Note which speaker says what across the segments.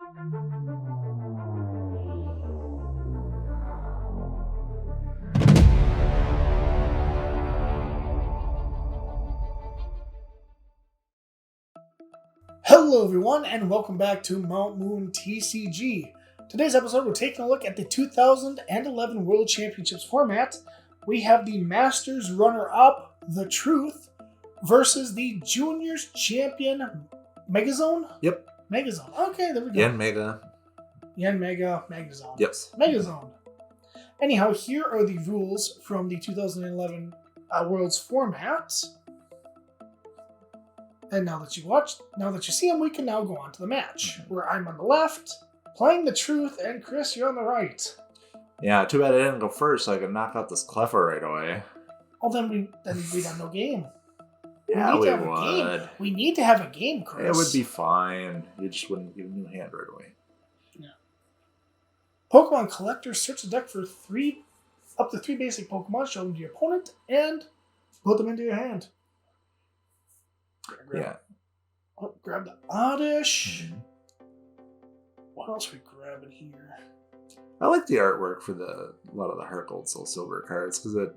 Speaker 1: Hello everyone, and welcome back to Mount Moon TCG. Today's episode, we're taking a look at the 2011 World Championships format. We have the Masters runner-up, The Truth, versus the Juniors champion, MegaZone?
Speaker 2: Yep.
Speaker 1: MegaZone. Okay, there we go.
Speaker 2: Yanmega.
Speaker 1: Yanmega, Magnezone.
Speaker 2: Yes.
Speaker 1: MegaZone. Anyhow, here are the rules from the 2011 World's format. And now that you see them, we can now go on to the match, where I'm on the left, playing The Truth, and Chris, you're on the right.
Speaker 2: Yeah, too bad I didn't go first, so I could knock out this Cleffa right away.
Speaker 1: Oh, then we'd have no game.
Speaker 2: Yeah, we would.
Speaker 1: Game. We need to have a game, Chris.
Speaker 2: It would be fine. You just wouldn't get a new hand right away.
Speaker 1: Yeah. Pokemon Collector, search the deck for up to three basic Pokemon, show them to your opponent, and put them into your hand. Grab the Oddish.
Speaker 2: Mm-hmm.
Speaker 1: What else are we grabbing here?
Speaker 2: I like the artwork for a lot of the Heart Gold Soul Silver cards because it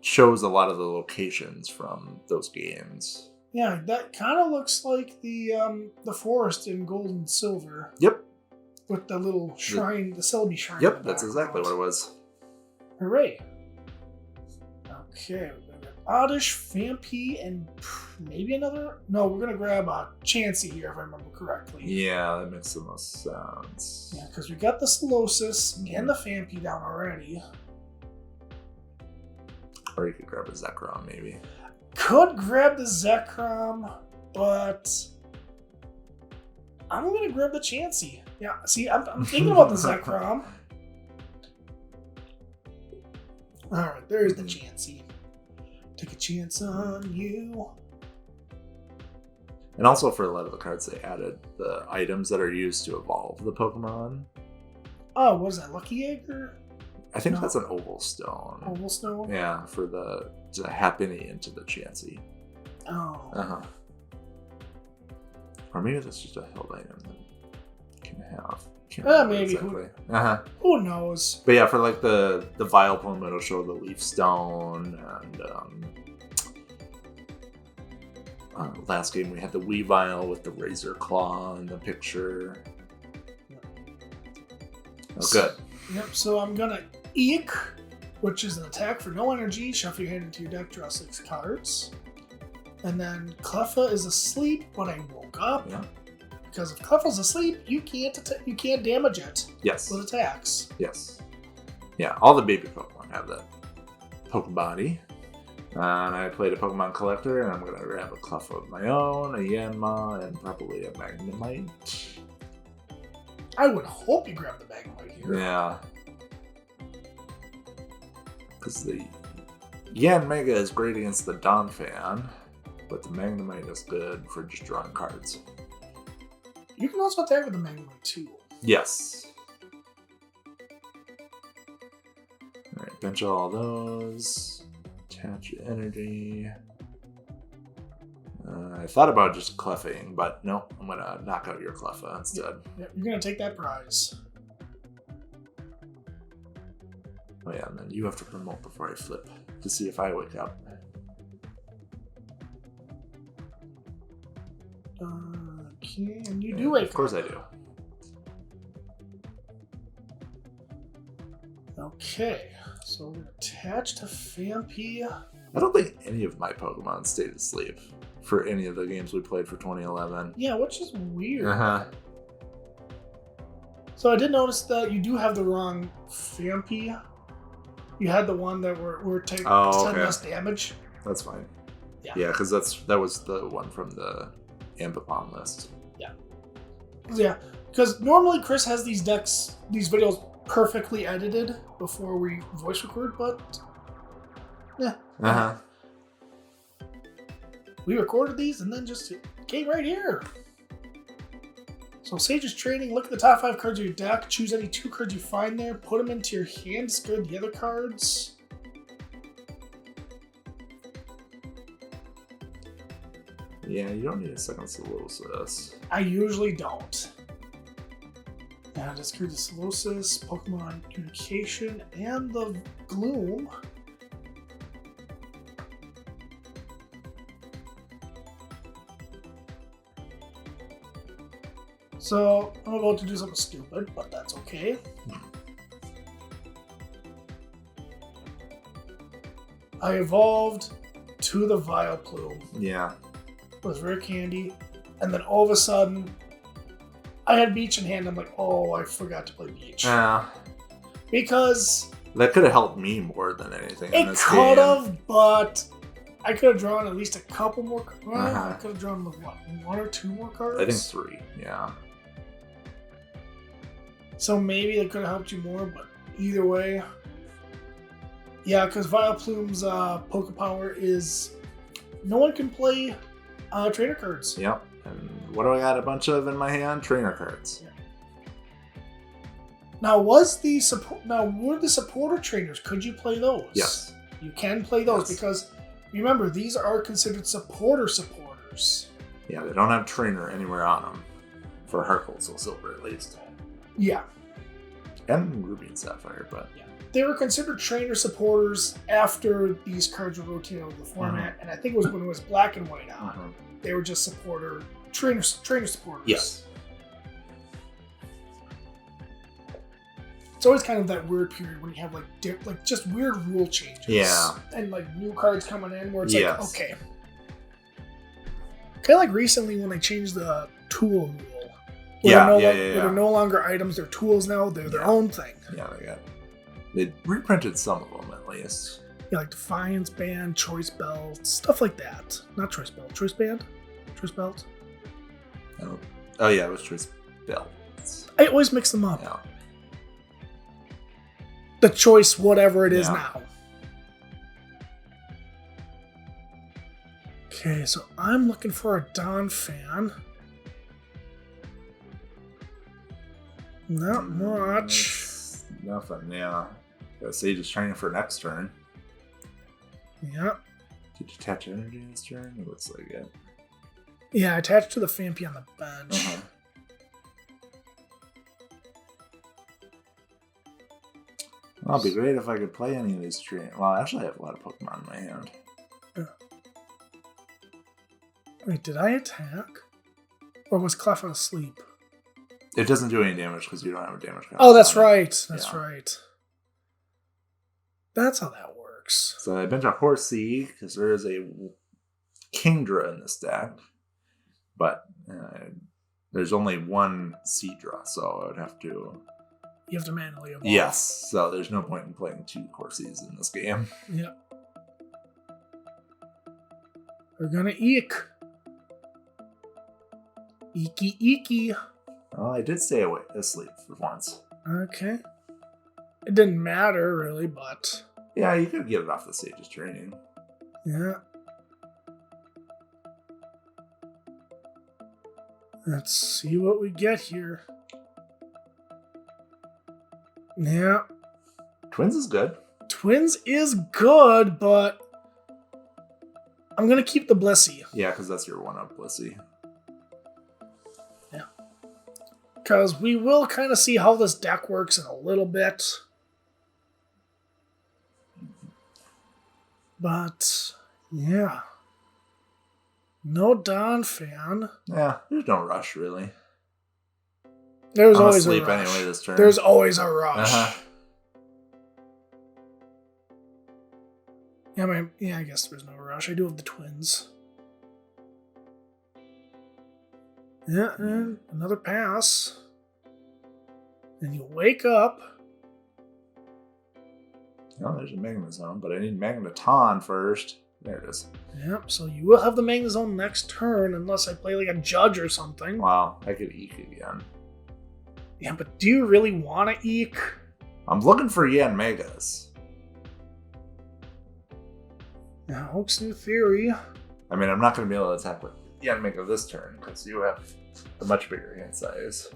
Speaker 2: shows a lot of the locations from those games.
Speaker 1: Yeah, that kind of looks like the forest in Gold and Silver.
Speaker 2: Yep.
Speaker 1: With the little shrine, the Celebi shrine.
Speaker 2: Yep, that's exactly what it was.
Speaker 1: Hooray. Okay, we're going to grab Oddish, Fampi, and maybe another... No, we're going to grab Chansey here, if I remember correctly.
Speaker 2: Yeah, that makes the most sense.
Speaker 1: Yeah, because we got the Solosis and the Fampi down already.
Speaker 2: Or you could grab a Zekrom, maybe.
Speaker 1: Could grab the Zekrom, but I'm going to grab the Chansey. Yeah, see, I'm thinking about the Zekrom. Alright, there's the Chansey. Take a chance on you.
Speaker 2: And also for a lot of the cards, they added the items that are used to evolve the Pokemon.
Speaker 1: Oh, what is that, Lucky Egg?
Speaker 2: I think that's an Oval Stone.
Speaker 1: Oval Stone?
Speaker 2: Yeah, for to happen into the Chansey.
Speaker 1: Oh.
Speaker 2: Uh-huh. Or maybe that's just a held item that you can have.
Speaker 1: Maybe.
Speaker 2: Exactly.
Speaker 1: Who knows?
Speaker 2: But yeah, for like the Vileplume, it'll show the Leaf Stone, and last game we had the Weavile with the Razor Claw in the picture. Oh, good.
Speaker 1: Yep, so I'm gonna Eek, which is an attack for no energy. Shuffle your hand into your deck, draw 6 cards. And then Cleffa is asleep, but I woke up.
Speaker 2: Yeah.
Speaker 1: Because if Cleffa's asleep, you can't damage it.
Speaker 2: Yes.
Speaker 1: With attacks.
Speaker 2: Yes. Yeah, all the baby Pokemon have that Pokebody. And I played a Pokemon Collector, and I'm going to grab a Cleffa of my own, a Yanma, and probably a Magnemite.
Speaker 1: I would hope you grab the Magnemite here.
Speaker 2: Yeah. Because the Yanmega is great against the Donphan, but the Magnemite is good for just drawing cards.
Speaker 1: You can also attack with the Magnemite too.
Speaker 2: Yes. Alright, bench all those. Attach energy. I thought about just Cleffing, but no, I'm going to knock out your Cleffa instead.
Speaker 1: Yep, you're going to take that prize.
Speaker 2: Oh yeah, and then you have to promote before I flip to see if I wake up.
Speaker 1: Okay, and you do wake up.
Speaker 2: Of course I do.
Speaker 1: Okay, so we're attached to Fampi.
Speaker 2: I don't think any of my Pokemon stayed asleep for any of the games we played for 2011.
Speaker 1: Yeah, which is weird.
Speaker 2: Uh-huh.
Speaker 1: So I did notice that you do have the wrong Fampi. You had the one that were taking 10 less damage.
Speaker 2: That's fine.
Speaker 1: Yeah,
Speaker 2: because that was the one from the Ambipom list.
Speaker 1: Yeah, because normally Chris has these videos perfectly edited before we voice record, but we recorded these and then just came right here. So Sage's Training, look at the top 5 cards of your deck, choose any 2 cards you find there, put them into your hand, discard the other cards.
Speaker 2: Yeah, you don't need a second Solosis.
Speaker 1: I usually don't. Yeah, discard the Solosis, Pokemon Communication, and the Gloom. So, I'm about to do something stupid, but that's okay. I evolved to the Vileplume.
Speaker 2: Yeah.
Speaker 1: It was rare candy. And then all of a sudden, I had Beach in hand. I'm like, oh, I forgot to play Beach.
Speaker 2: Yeah.
Speaker 1: Because
Speaker 2: that could have helped me more than anything in
Speaker 1: it
Speaker 2: this
Speaker 1: could
Speaker 2: game.
Speaker 1: have, but I could have drawn at least a couple more. Well, I could have drawn, what, 1 or 2 more cards?
Speaker 2: I think 3, yeah.
Speaker 1: So maybe it could have helped you more, but either way. Yeah, because Vileplume's Pokepower is no one can play trainer cards.
Speaker 2: Yep. And what do I got a bunch of in my hand? Trainer cards.
Speaker 1: Yeah. Now, were the supporter trainers? Could you play those?
Speaker 2: Yes.
Speaker 1: You can play those because remember these are considered supporters.
Speaker 2: Yeah, they don't have trainer anywhere on them for Heart Soul Silver at least.
Speaker 1: Yeah.
Speaker 2: And Ruby and Sapphire, but
Speaker 1: yeah. They were considered trainer supporters after these cards were rotated over the format, and I think it was when it was Black and White on. They were just trainer supporters.
Speaker 2: Yes.
Speaker 1: It's always kind of that weird period when you have like just weird rule changes.
Speaker 2: Yeah.
Speaker 1: And like new cards coming in where it's like, okay. Kind of like recently when they changed the tool rule. They're no longer items, they're tools now, they're their own thing.
Speaker 2: Yeah, they reprinted some of them at least.
Speaker 1: Yeah, like Defiance Band, Choice Belt, stuff like that. Not Choice Belt, Choice Band? Choice Belt?
Speaker 2: Oh yeah, it was Choice Belt.
Speaker 1: I always mix them up.
Speaker 2: Yeah.
Speaker 1: The Choice, whatever it is now. Okay, so I'm looking for a Donphan. Not much.
Speaker 2: Nothing, yeah. Got Sage is training for next turn.
Speaker 1: Yeah.
Speaker 2: Did you attach energy this turn? It looks like it.
Speaker 1: Yeah, attached to the Phanpy on the bench.
Speaker 2: Well, it'd be great if I could play any of these train. Well, actually, I have a lot of Pokemon in my hand.
Speaker 1: Wait, did I attack? Or was Cleffa asleep?
Speaker 2: It doesn't do any damage because you don't have a damage count.
Speaker 1: Oh, that's right. That's right. That's how that works.
Speaker 2: So I bench a Horsea because there is a Kingdra in this deck. But there's only one Seadra, so I would have to...
Speaker 1: You have to manually evolve.
Speaker 2: Yes, so there's no point in playing 2 Horseas in this game.
Speaker 1: Yep. We're gonna eek. Eeky eeky.
Speaker 2: Well, I did stay asleep for once.
Speaker 1: Okay. It didn't matter, really, but...
Speaker 2: Yeah, you could get it off the Sage's training.
Speaker 1: Yeah. Let's see what we get here. Yeah.
Speaker 2: Twins is good.
Speaker 1: Twins is good, but... I'm gonna keep the Blissey.
Speaker 2: Yeah, because that's your one-up Blissey.
Speaker 1: Yeah. Because we will kind of see how this deck works in a little bit. But, yeah. No Donphan.
Speaker 2: Yeah, there's no rush, really.
Speaker 1: There's
Speaker 2: I'm
Speaker 1: always
Speaker 2: asleep
Speaker 1: a rush.
Speaker 2: anyway this turn.
Speaker 1: There's always a rush. Yeah, I guess there's no rush. I do have the Twins. Yeah, and another pass. And you wake up.
Speaker 2: Oh, there's a Magnezone, but I need Magneton first. There it is.
Speaker 1: Yep, so you will have the Magnezone next turn unless I play like a Judge or something.
Speaker 2: Wow, I could eek again.
Speaker 1: Yeah, but do you really want to eek?
Speaker 2: I'm looking for Yanmegas.
Speaker 1: Yeah, Hoax New Theory.
Speaker 2: I mean, I'm not going to be able to attack with Yanmega this turn because you have a much bigger hand size.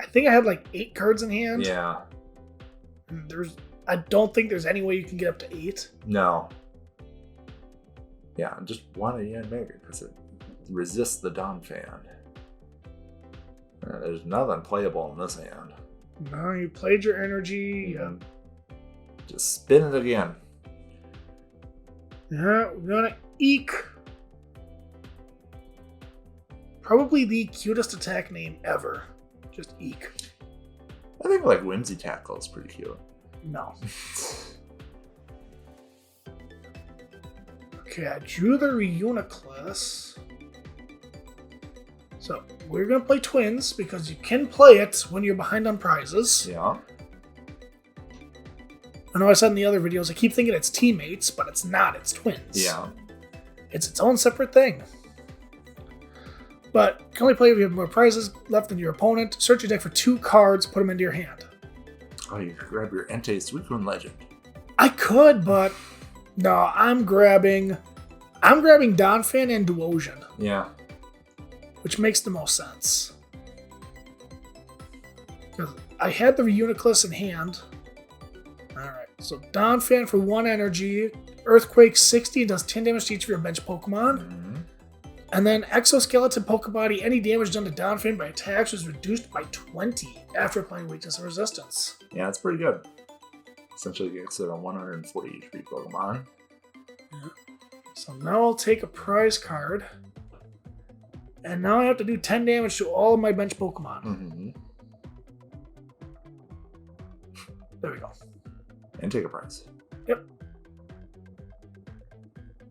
Speaker 1: I think I had like 8 cards in hand.
Speaker 2: Yeah.
Speaker 1: And I don't think there's any way you can get up to 8.
Speaker 2: No. Yeah, I just want a Yanmega because it resists the Donphan. There's nothing playable in this hand.
Speaker 1: No, you played your energy.
Speaker 2: Just spin it again.
Speaker 1: Yeah, we're gonna eek. Probably the cutest attack name ever. Just eek.
Speaker 2: I think like Whimsy Tackle is pretty cute.
Speaker 1: No. Okay, I drew the Reuniclus. So we're gonna play Twins because you can play it when you're behind on prizes.
Speaker 2: Yeah.
Speaker 1: I know I said in the other videos I keep thinking it's teammates, but it's not. It's Twins.
Speaker 2: Yeah.
Speaker 1: It's its own separate thing. But you can only play if you have more prizes left than your opponent. Search your deck for 2 cards, put them into your hand.
Speaker 2: Oh, you can grab your Entei Suicune Legend.
Speaker 1: I could, but no, I'm grabbing Donphan and Duosion.
Speaker 2: Yeah.
Speaker 1: Which makes the most sense. Because I had the Reuniclus in hand. Alright, so Donphan for 1 energy. Earthquake 60 does 10 damage to each of your bench Pokemon.
Speaker 2: Mm-hmm.
Speaker 1: And then Exoskeleton Pokebody, any damage done to Donphan by attacks is reduced by 20 after applying weakness and resistance.
Speaker 2: Yeah, that's pretty good. Essentially gets it on 140 HP Pokemon.
Speaker 1: Yeah. So now I'll take a prize card. And now I have to do 10 damage to all of my bench Pokemon.
Speaker 2: Mm-hmm.
Speaker 1: There we go.
Speaker 2: And take a prize.
Speaker 1: Yep.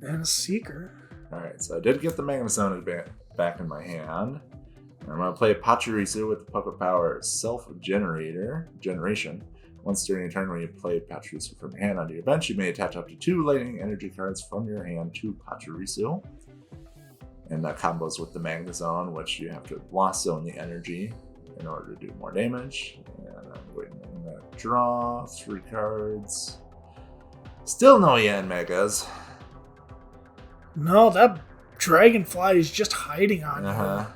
Speaker 1: And a Seeker.
Speaker 2: Alright, so I did get the Magnezone back in my hand. And I'm going to play Pachirisu with the Puppet Power Generation. Once during your turn when you play Pachirisu from your hand onto your bench, you may attach up to 2 lightning energy cards from your hand to Pachirisu. And that combos with the Magnezone, which you have to Lost Zone the energy in order to do more damage. And I'm going to draw 3 cards. Still no Yanmegas.
Speaker 1: No, that Dragonfly is just hiding on you.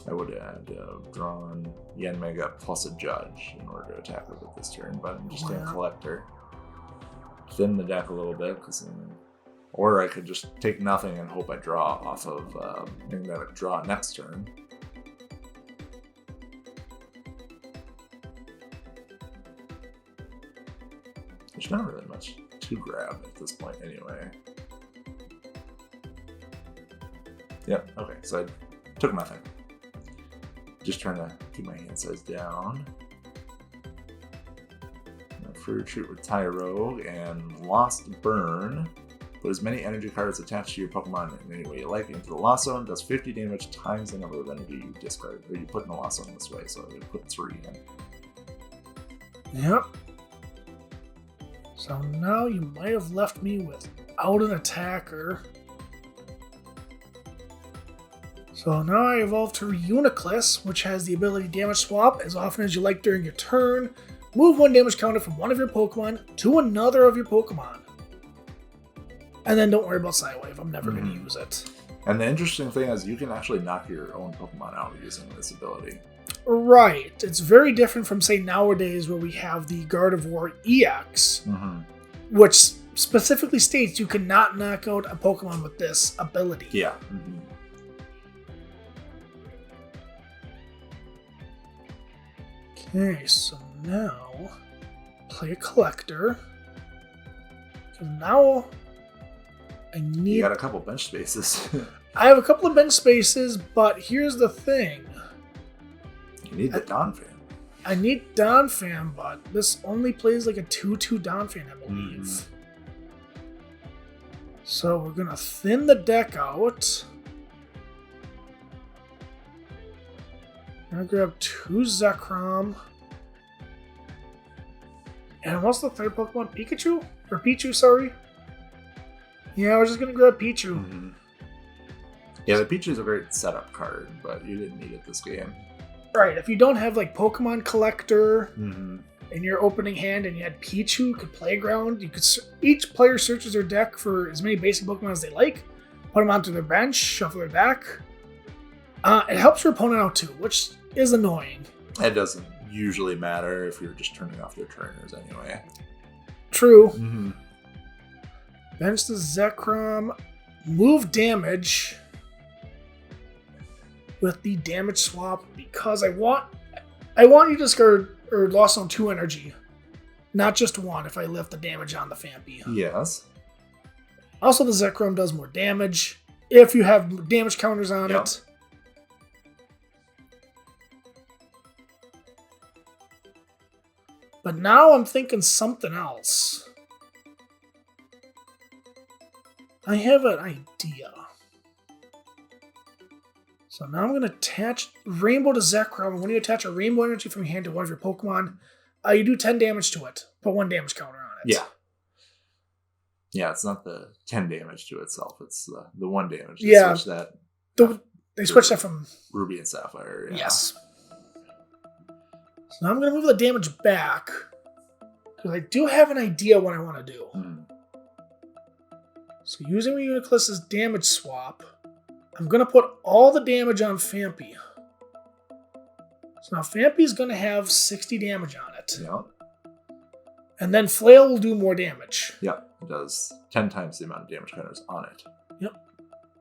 Speaker 2: I would have drawn Yanmega plus a Judge in order to attack with it this turn, but I'm just going to Collector. Thin the deck a little bit, or I could just take nothing and hope I draw off of Magnetic Draw next turn. There's not really much to grab at this point anyway. Yep, okay, so I took nothing. Just trying to keep my hand size down. Free Retreat with Tyrogue and Lost Burn. Put as many energy cards attached to your Pokemon in any way you like into the Lost Zone. Does 50 damage times the number of energy you discard, or you put in the Lost Zone this way, so you put 3 in.
Speaker 1: Yep. So now you might have left me without an attacker. So now I evolve to Reuniclus, which has the ability Damage Swap as often as you like during your turn. Move 1 damage counter from one of your Pokemon to another of your Pokemon. And then don't worry about Psywave, I'm never going to use it.
Speaker 2: And the interesting thing is you can actually knock your own Pokemon out using this ability.
Speaker 1: Right. It's very different from, say, nowadays where we have the Gardevoir EX, which specifically states you cannot knock out a Pokemon with this ability.
Speaker 2: Yeah.
Speaker 1: Okay, so now play a Collector. So now I need...
Speaker 2: You got a couple bench spaces.
Speaker 1: I have a couple of bench spaces, but here's the thing.
Speaker 2: You need the Donphan.
Speaker 1: I need Donphan, but this only plays like a 2/2 Donphan, I believe. So we're going to thin the deck out. I'm going to grab 2 Zekrom. And what's the third Pokemon? Pikachu? Or Pichu, sorry. Yeah, we're just going to grab Pichu.
Speaker 2: Yeah, the Pichu's a great setup card, but you didn't need it this game.
Speaker 1: Right, if you don't have like Pokemon Collector in your opening hand and you had Pichu, could Playground, you could each player searches their deck for as many basic Pokemon as they like, put them onto their bench, shuffle their deck. It helps your opponent out too, which is annoying.
Speaker 2: It doesn't usually matter if you're just turning off their trainers anyway.
Speaker 1: True. Bench the Zekrom, move damage. with the damage swap because I want you to discard or lost on 2 energy, not just 1 if I lift the damage on the Phanpy.
Speaker 2: Yes.
Speaker 1: Also, the Zekrom does more damage if you have damage counters on it. But now I'm thinking something else. I have an idea. So now I'm going to attach Rainbow to Zekrom. And when you attach a Rainbow Energy from your hand to one of your Pokemon, you do 10 damage to it. Put 1 damage counter on it.
Speaker 2: Yeah. Yeah, it's not the 10 damage to itself. It's the 1 damage. They switch that.
Speaker 1: They switched that from
Speaker 2: Ruby and Sapphire. Yeah.
Speaker 1: Yes. So now I'm going to move the damage back. Because I do have an idea what I want to do. So using Uniclus's damage swap, I'm going to put all the damage on Phanpy. So now Phanpy is going to have 60 damage on it.
Speaker 2: Yeah.
Speaker 1: And then Flail will do more damage.
Speaker 2: Yeah, it does 10 times the amount of damage counters on it.
Speaker 1: Yep.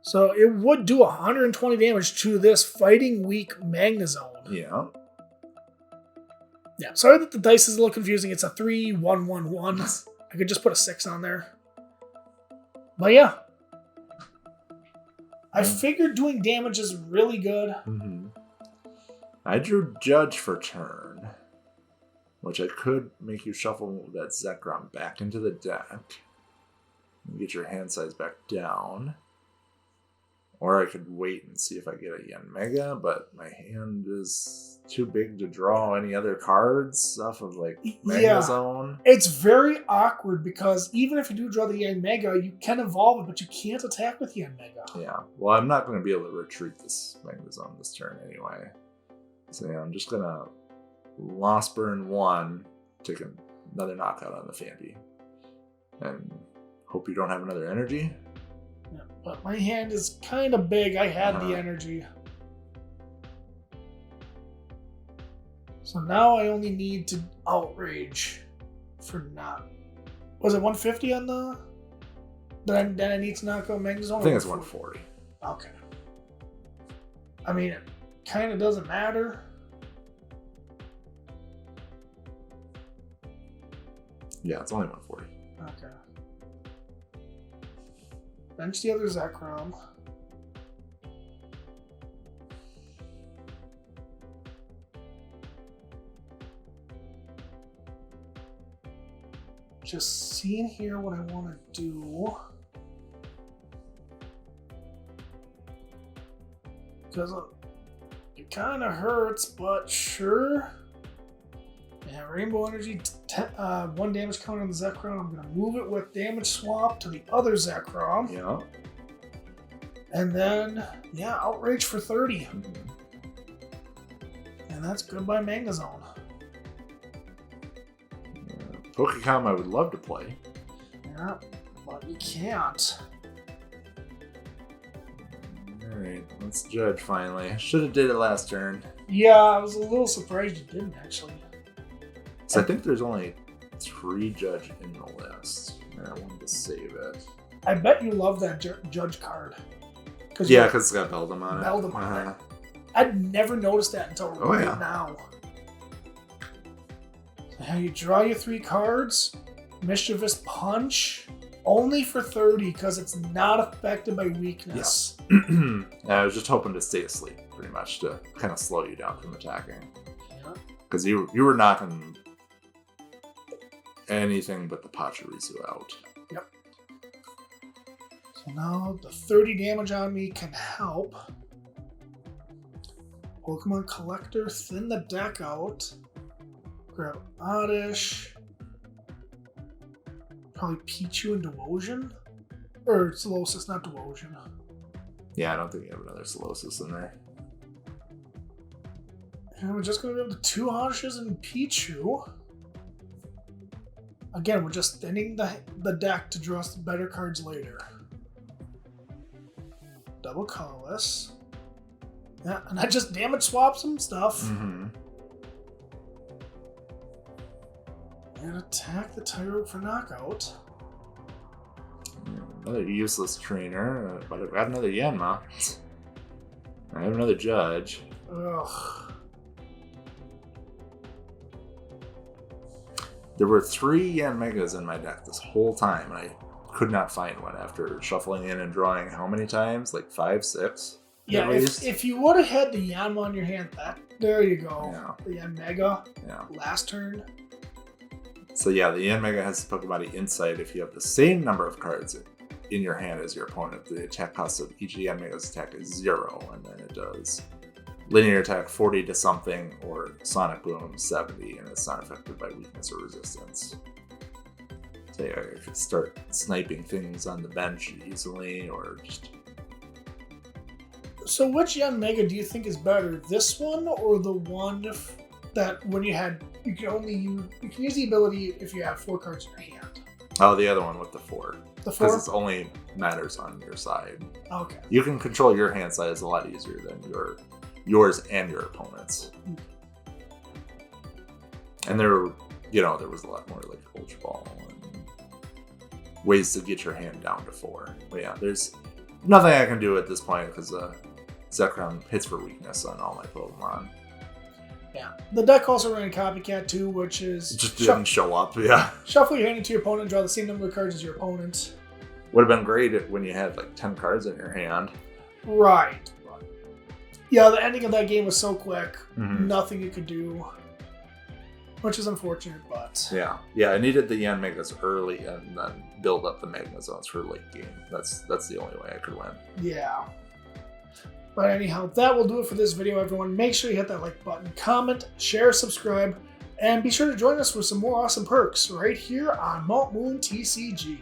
Speaker 1: So it would do 120 damage to this fighting weak Magnezone.
Speaker 2: Yeah.
Speaker 1: Yeah, sorry that the dice is a little confusing. It's a 3-1-1-1. I could just put a 6 on there. But yeah. I figured doing damage is really good.
Speaker 2: I drew Judge for turn, which I could make you shuffle that Zekrom back into the deck and get your hand size back down. Or I could wait and see if I get a Yanmega, but my hand is too big to draw any other cards off of like Magnezone.
Speaker 1: Yeah, it's very awkward because even if you do draw the Yanmega, you can evolve it, but you can't attack with Yanmega.
Speaker 2: Yeah, well, I'm not going to be able to retreat this Magnezone this turn anyway. So yeah, I'm just going to Lost Burn 1, take another knockout on the Phanpy, and hope you don't have another energy.
Speaker 1: Yeah, but my hand is kind of big. I had the energy. So now I only need to Outrage for not... Was it 150 on the... Then I need to knock out Magnezone?
Speaker 2: I think it's 140.
Speaker 1: Okay. I mean, it kind of doesn't matter.
Speaker 2: Yeah, it's only 140.
Speaker 1: Okay. Bench the other Zekrom. Just seeing here what I want to do. Because it kind of hurts, but sure. Yeah, Rainbow Energy, 1 damage counter on the Zekrom. I'm going to move it with damage swap to the other Zekrom.
Speaker 2: Yeah.
Speaker 1: And then, yeah, Outrage for 30. And that's goodbye Magnezone.
Speaker 2: Pokemon I would love to play.
Speaker 1: Yeah, but you can't.
Speaker 2: Alright, let's judge finally. Should have did it last turn.
Speaker 1: Yeah, I was a little surprised you didn't actually.
Speaker 2: So I think there's only 3 judge in the list. And I wanted to save it.
Speaker 1: I bet you love that judge card.
Speaker 2: Yeah, because it's got Beldum on it.
Speaker 1: Beldum on it. I'd never noticed that until now. So how you draw your 3 cards, Mischievous Punch, only for 30 because it's not affected by weakness.
Speaker 2: Yeah. I was just hoping to stay asleep, pretty much, to kind of slow you down from attacking.
Speaker 1: Yeah.
Speaker 2: Because you were knocking anything but the Pachirisu out.
Speaker 1: Yep. So now the 30 damage on me can help. Pokemon Collector, thin the deck out. Grab Oddish. Probably Pichu and Devotion. Or Solosis, not Devotion.
Speaker 2: Yeah, I don't think you have another Solosis in there.
Speaker 1: And we're just going to go to 2 Oddishes and Pichu. Again, we're just thinning the deck to draw some better cards later. Double Colorless. Yeah, and I just damage swap some stuff. And attack the Tyrogue for knockout.
Speaker 2: Another useless trainer, but I've got another Yanma. I have another judge.
Speaker 1: Ugh.
Speaker 2: There were 3 Yanmegas in my deck this whole time, and I could not find one after shuffling in and drawing how many times? Like 5, 6?
Speaker 1: Yeah, if you would have had the Yanma on your hand, there you go.
Speaker 2: Yeah.
Speaker 1: The Yanmega.
Speaker 2: Yeah.
Speaker 1: Last turn.
Speaker 2: So yeah, the Yanmega has the Pokebody Insight. If you have the same number of cards in your hand as your opponent, the attack cost of each Yanmega's attack is 0, and then it does linear attack 40 to something, or Sonic Boom 70, and it's not affected by weakness or resistance. So yeah, I could start sniping things on the bench easily, or just...
Speaker 1: So which Yanmega do you think is better? This one or the one that when you can use the ability if you have 4 cards in your hand?
Speaker 2: Oh, the other one with the 4.
Speaker 1: The 4?
Speaker 2: Because it only matters on your side.
Speaker 1: Okay.
Speaker 2: You can control your hand size a lot easier than yours and your opponent's. And there was a lot more like Ultra Ball and ways to get your hand down to 4. But yeah, there's nothing I can do at this point because Zekrom hits for weakness on all my Pokemon.
Speaker 1: Yeah. The deck also ran Copycat too, which is...
Speaker 2: It just didn't show up, yeah.
Speaker 1: Shuffle your hand into your opponent, draw the same number of cards as your opponent.
Speaker 2: Would have been great when you had like 10 cards in your hand.
Speaker 1: Right. Yeah, the ending of that game was so quick.
Speaker 2: Mm-hmm.
Speaker 1: Nothing you could do. Which is unfortunate, but...
Speaker 2: Yeah, I needed the Yanmegas early and then build up the Magnezones for late game. That's the only way I could win.
Speaker 1: Yeah. But anyhow, that will do it for this video, everyone. Make sure you hit that like button, comment, share, subscribe, and be sure to join us for some more awesome perks right here on Mount Moon TCG.